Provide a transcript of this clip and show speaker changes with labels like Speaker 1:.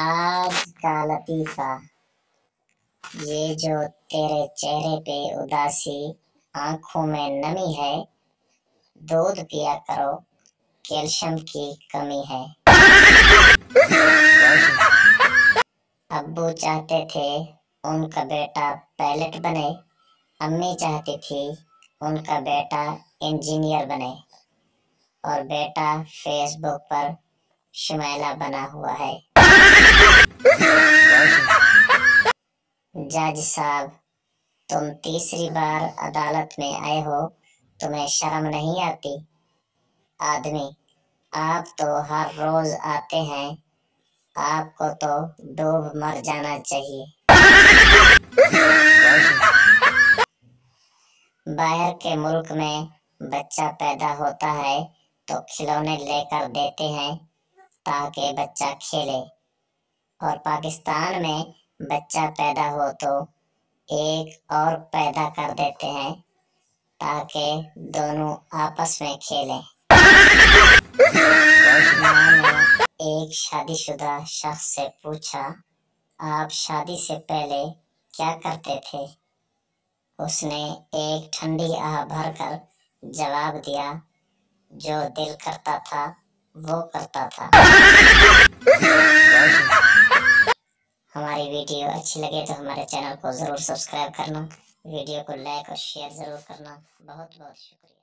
Speaker 1: आज का लतीफ़ा, ये जो तेरे चेहरे पे उदासी, आंखों में नमी है, दूध पिया करो, कैल्शियम की कमी है। अब्बू चाहते थे उनका बेटा पायलट बने, अम्मी चाहती थी उनका बेटा इंजीनियर बने, और बेटा फेसबुक पर शुमैला बना हुआ है। जज साहब, तुम तीसरी बार अदालत में आए हो, तुम्हें शर्म नहीं आती? आदमी, आप तो हर रोज आते हैं, आपको तो डूब मर जाना चाहिए। बाहर के मुल्क में बच्चा पैदा होता है तो खिलौने लेकर देते हैं ताकि बच्चा खेले, और पाकिस्तान में बच्चा पैदा हो तो एक और पैदा कर देते हैं ताकि दोनों आपस में खेलें। मैंने एक शादीशुदा शख्स से पूछा, आप शादी से पहले क्या करते थे? उसने एक ठंडी आह भरकर जवाब दिया, जो दिल करता था वो करता था। हमारी वीडियो अच्छी लगे तो हमारे चैनल को जरूर सब्सक्राइब करना, वीडियो को लाइक और शेयर जरूर करना। बहुत बहुत शुक्रिया।